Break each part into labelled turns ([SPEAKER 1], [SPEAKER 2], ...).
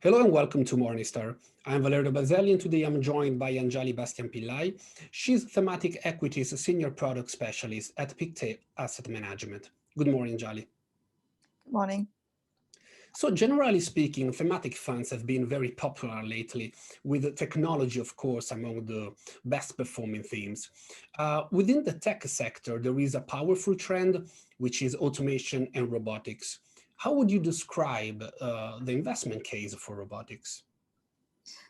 [SPEAKER 1] Hello and welcome to Morningstar. I'm Valerio Baselli and today I'm joined by Anjali Bastianpillai. She's Thematic Equities Senior Product Specialist at Pictet Asset Management. Good morning, Anjali.
[SPEAKER 2] Good morning.
[SPEAKER 1] So generally speaking, thematic funds have been very popular lately, with technology, of course, among the best performing themes. Within the tech sector, there is a powerful trend, which is automation and robotics. How would you describe the investment case for robotics?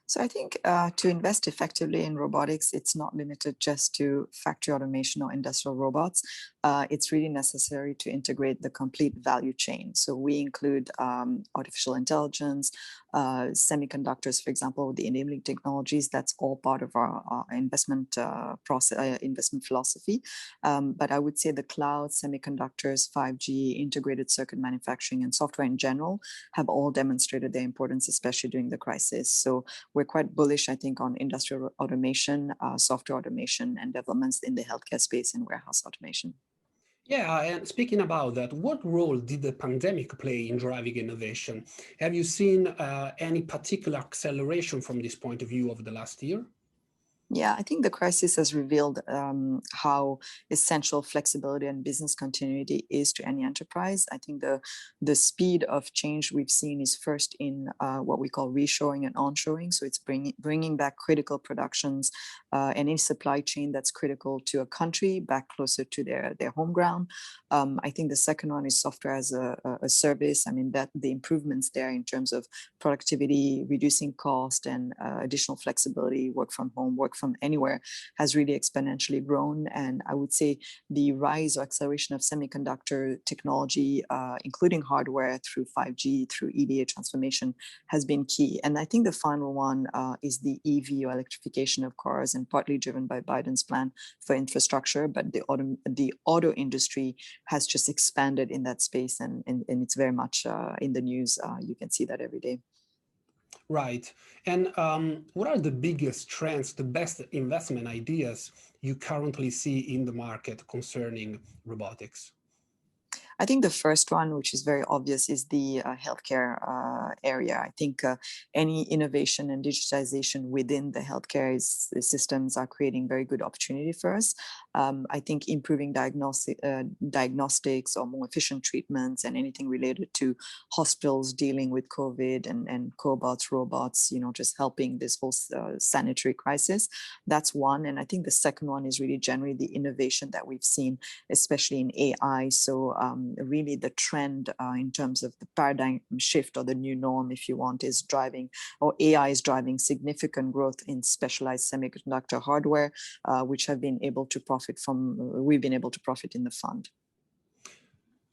[SPEAKER 2] So I think to invest effectively in robotics, it's not limited just to factory automation or industrial robots. It's really necessary to integrate the complete value chain. So we include artificial intelligence, semiconductors, for example, the enabling technologies. That's all part of our investment process, investment philosophy. But I would say the cloud, semiconductors, 5G, integrated circuit manufacturing, and software in general have all demonstrated their importance, especially during the crisis. So we're quite bullish, I think, on industrial automation, software automation, and developments in the healthcare space and warehouse automation.
[SPEAKER 1] Yeah, and speaking about that, what role did the pandemic play in driving innovation? Have you seen any particular acceleration from this point of view over the last year?
[SPEAKER 2] Yeah, I think the crisis has revealed how essential flexibility and business continuity is to any enterprise. I think the speed of change we've seen is first in what we call reshoring and onshoring. So it's bringing back critical productions, any supply chain that's critical to a country back closer to their home ground. I think the second one is software as a service. I mean, that the improvements there in terms of productivity, reducing cost, and additional flexibility, work from home, work from anywhere, has really exponentially grown. And I would say the rise or acceleration of semiconductor technology, including hardware through 5G, through EDA transformation, has been key. And I think the final one is the EV or electrification of cars, and partly driven by Biden's plan for infrastructure. But the auto industry has just expanded in that space, and it's very much in the news. You can see that every day.
[SPEAKER 1] Right. And what are the biggest trends, the best investment ideas you currently see in the market concerning robotics?
[SPEAKER 2] I think the first one, which is very obvious, is the healthcare area. I think any innovation and digitization within the healthcare systems are creating very good opportunity for us. I think improving diagnostics or more efficient treatments and anything related to hospitals dealing with COVID and cobots, robots, just helping this whole sanitary crisis. That's one. And I think the second one is really generally the innovation that we've seen, especially in AI. So really the trend in terms of the paradigm shift or the new norm, if you want, is driving, or AI is driving significant growth in specialized semiconductor hardware, which we've been able to profit in the fund.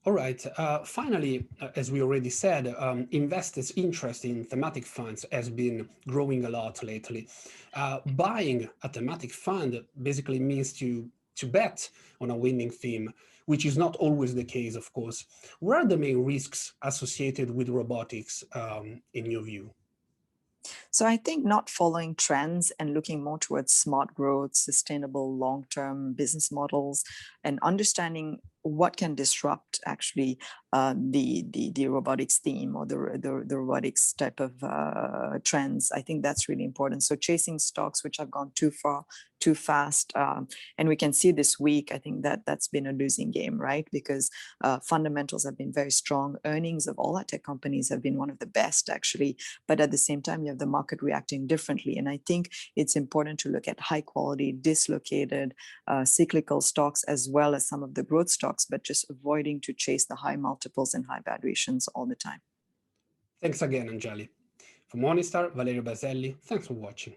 [SPEAKER 1] All right. Finally, as we already said, investors' interest in thematic funds has been growing a lot lately. Buying a thematic fund basically means to bet on a winning theme, which is not always the case, of course. What are the main risks associated with robotics in your view?
[SPEAKER 2] So I think not following trends and looking more towards smart growth, sustainable long-term business models, and understanding what can disrupt actually the robotics theme or the robotics type of trends. I think that's really important. So chasing stocks which have gone too far, too fast, and we can see this week, I think that's been a losing game, right? Because fundamentals have been very strong. Earnings of all our tech companies have been one of the best, actually. But at the same time, you have the market reacting differently. And I think it's important to look at high quality, dislocated, cyclical stocks, as well as some of the growth stocks, but just avoiding to chase the high multiples and high valuations all the time.
[SPEAKER 1] Thanks again, Anjali. For Morningstar, Valerio Baselli, thanks for watching.